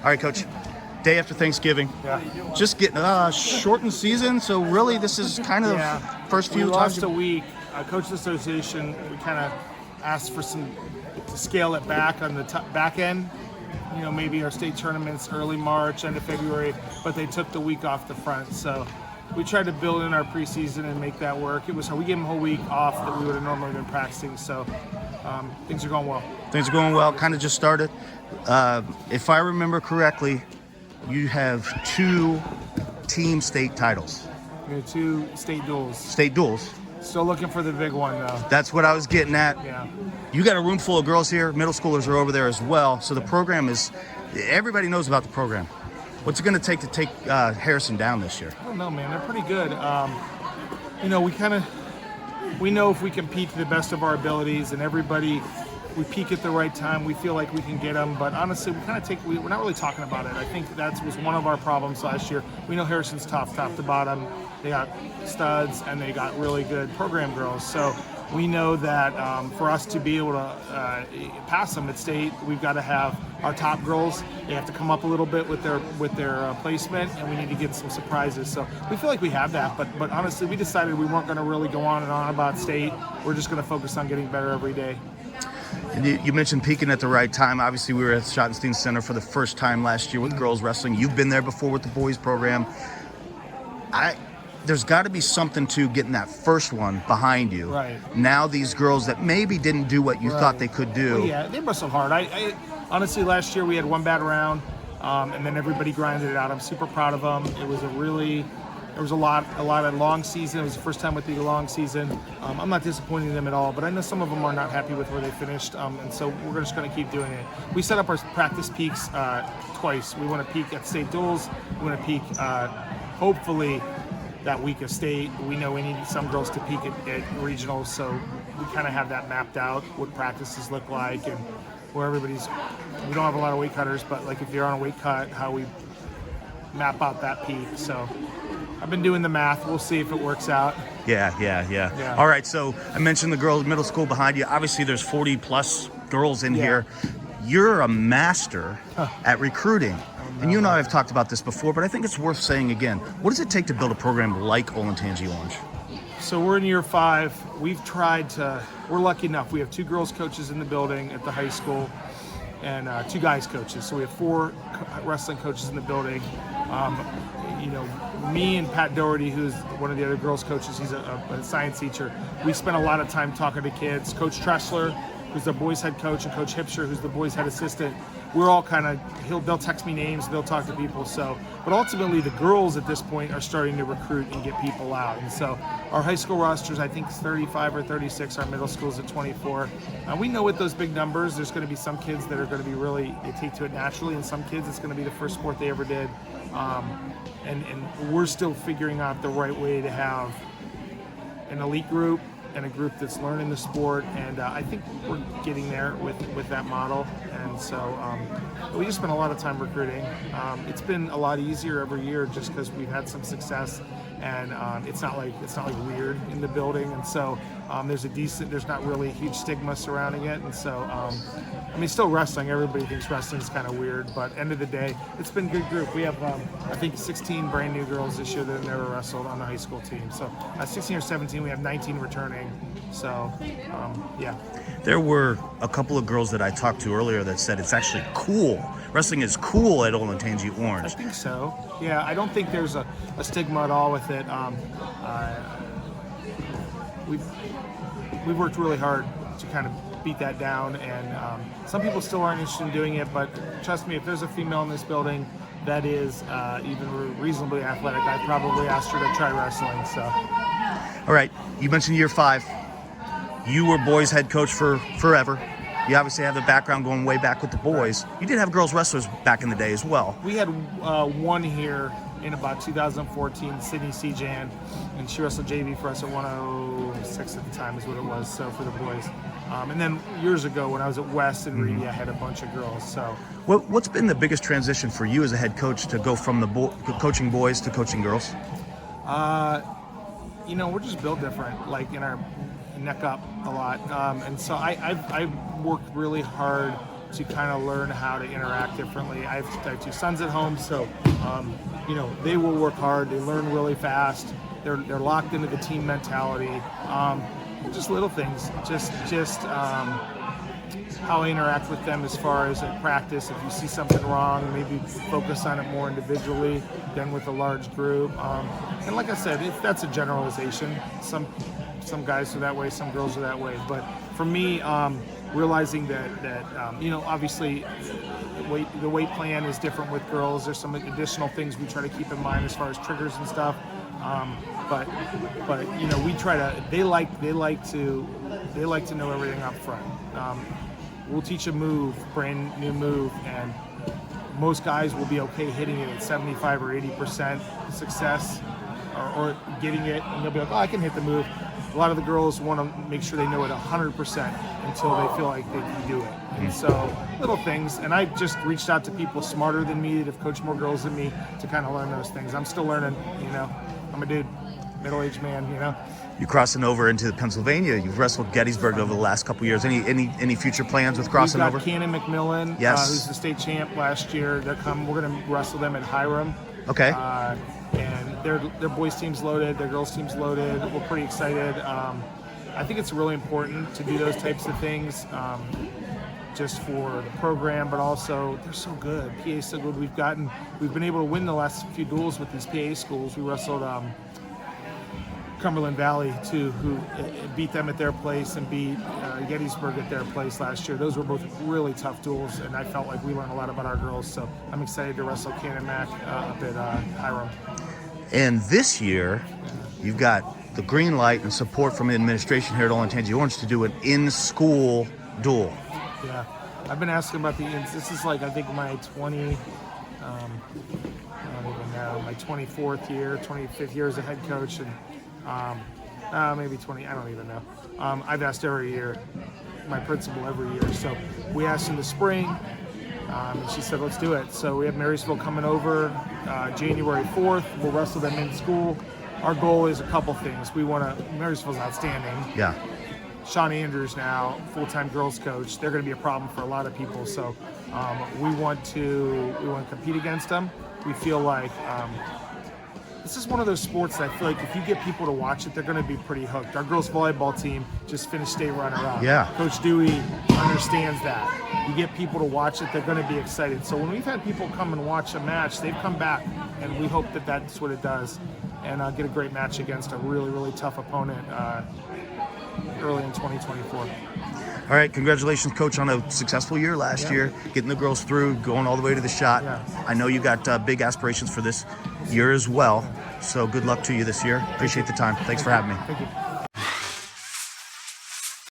All right, Coach. Day after Thanksgiving. Yeah. Just getting shortened season, so really this is kind of first few we times. lost a week. Coaches Association, we kind of asked for to scale it back on the back end. You know, maybe our state tournaments early March, end of February, but they took the week off the front. So we tried to build in our preseason and make that work. It was we gave them a whole week off that we would have normally been practicing. So things are going well. Things are going well. Kind of just started. If I remember correctly, you have 2 team state titles. We have 2 state duels. State duels. Still looking for the big one, though. That's what I was getting at. Yeah. You got a room full of girls here. Middle schoolers are over there as well. So the program is, everybody knows about the program. What's it going to take Harrison down this year? I don't know, man. They're pretty good. You know, we know if we compete to the best of our abilities and we peak at the right time, we feel like we can get them. But honestly, we're not really talking about it. I think that was one of our problems last year. We know Harrison's tough, top to bottom. They got studs and they got really good program girls. So we know that for us to be able to pass them at state, we've got to have our top girls. They have to come up a little bit with their placement, and we need to get some surprises. So we feel like we have that. But honestly, we decided we weren't going to really go on and on about state. We're just going to focus on getting better every day. And you mentioned peaking at the right time. Obviously, we were at Schottenstein Center for the first time last year with girls wrestling. You've been there before with the boys program. There's got to be something to getting that first one behind you. Right. Now these girls that maybe didn't do what you thought they could do. Well, yeah, they wrestled hard. I honestly, last year we had one bad round, and then everybody grinded it out. I'm super proud of them. There was a lot of long season. It was the first time with the long season. I'm not disappointed in them at all, but I know some of them are not happy with where they finished, and so we're just going to keep doing it. We set up our practice peaks twice. We want to peak at state duels. We want to peak, hopefully, that week of state. We know we need some girls to peak at regionals, so we kind of have that mapped out, what practices look like, and where we don't have a lot of weight cutters, but like if you're on a weight cut, how we map out that peak. So I've been doing the math. We'll see if it works out. Yeah. All right, so I mentioned the girls middle school behind you. Obviously, there's 40 plus girls in here. You're a master at recruiting. And you and I have talked about this before, but I think it's worth saying again. What does it take to build a program like Olentangy Orange? So we're in year 5. We're lucky enough. We have 2 girls coaches in the building at the high school and 2 guys coaches. So we have 4 wrestling coaches in the building. You know, me and Pat Doherty, who's one of the other girls coaches, he's a science teacher. We spent a lot of time talking to kids. Coach Tressler, who's the boys head coach, and Coach Hipsher, who's the boys head assistant. We're all they'll text me names, they'll talk to people. So, but ultimately the girls at this point are starting to recruit and get people out. And so our high school rosters, I think, is 35 or 36. Our middle school's at 24. We know with those big numbers, there's going to be some kids that are going to be they take to it naturally, and some kids it's going to be the first sport they ever did. And we're still figuring out the right way to have an elite group and a group that's learning the sport, and I think we're getting there with that model. And so we just spent a lot of time recruiting. It's been a lot easier every year just because we've had some success, and it's not like weird in the building, and so there's not really a huge stigma surrounding it. And so I mean, still wrestling, everybody thinks wrestling is kind of weird, but end of the day, it's been a good group. We have I think 16 brand new girls this year that have never wrestled on the high school team. So 16 or 17, we have 19 returning. So yeah. There were a couple of girls that I talked to earlier that said it's actually cool. Wrestling is cool at Olentangy Orange. I think so. Yeah, I don't think there's a stigma at all with it. We've worked really hard to kind of beat that down, and some people still aren't interested in doing it, but trust me, if there's a female in this building that is even reasonably athletic, I'd probably ask her to try wrestling. So. All right, you mentioned year 5. You were boys head coach for forever. You obviously have the background going way back with the boys. You did have girls wrestlers back in the day as well. We had one here in about 2014, Sydney Sejan, and she wrestled JV for us at 106 at the time is what it was, so for the boys. And then years ago when I was at West and Reedy, I had a bunch of girls. So, what's been the biggest transition for you as a head coach to go from coaching boys to coaching girls? You know, we're just built different, like in our neck up a lot, and so I've worked really hard to kind of learn how to interact differently. I have 2 sons at home, so they will work hard. They learn really fast. They're locked into the team mentality. Just little things. Just how I interact with them as far as at practice. If you see something wrong, maybe focus on it more individually than with a large group. And like I said, that's a generalization. Some guys are that way, some girls are that way. But for me, realizing that obviously the weight plan is different with girls. There's some additional things we try to keep in mind as far as triggers and stuff. But we try to. They like to know everything up front. We'll teach a move, brand new move, and most guys will be okay hitting it at 75 or 80% success, or getting it, and they'll be like, oh, I can hit the move. A lot of the girls want to make sure they know it 100% until they feel like they can do it. And so little things, and I just reached out to people smarter than me that have coached more girls than me to kind of learn those things. I'm still learning, I'm a dude, middle-aged man, You're crossing over into Pennsylvania. You've wrestled Gettysburg over the last couple years. Any future plans with crossing We've over? got Cannon McMillan, yes, who's the state champ last year. We're going to wrestle them at Hiram. Okay. And their boys team's loaded, their girls team's loaded. We're pretty excited. I think it's really important to do those types of things, just for the program, but also they're so good. PA's so good. We've been able to win the last few duels with these PA schools. We wrestled Cumberland Valley too, who beat them at their place, and beat Gettysburg at their place last year. Those were both really tough duels, and I felt like we learned a lot about our girls. So I'm excited to wrestle Cannon Mac up at Hiram. And this year, you've got the green light and support from the administration here at Olentangy Orange to do an in-school duel. Yeah, I've been asking about this is like, I think my 24th year, 25th year as a head coach, and maybe 20, I don't even know. I've asked every year, my principal every year. So we asked in the spring, and she said, let's do it. So we have Marysville coming over January 4th. We'll wrestle them in school. Our goal is a couple things. Marysville's outstanding. Yeah. Sean Andrews now, full-time girls coach. They're going to be a problem for a lot of people. So we want to compete against them. We feel like this is one of those sports that I feel like if you get people to watch it, they're going to be pretty hooked. Our girls volleyball team just finished state runner-up. Yeah. Coach Dewey understands that. You get people to watch it, they're going to be excited. So when we've had people come and watch a match, they've come back, and we hope that that's what it does, and get a great match against a really, really tough opponent early in 2024. All right, congratulations, Coach, on a successful year last year, getting the girls through, going all the way to the shot. Yeah. I know you got big aspirations for this year as well, so good luck to you this year. Appreciate the time. Thanks for having me. Thank you.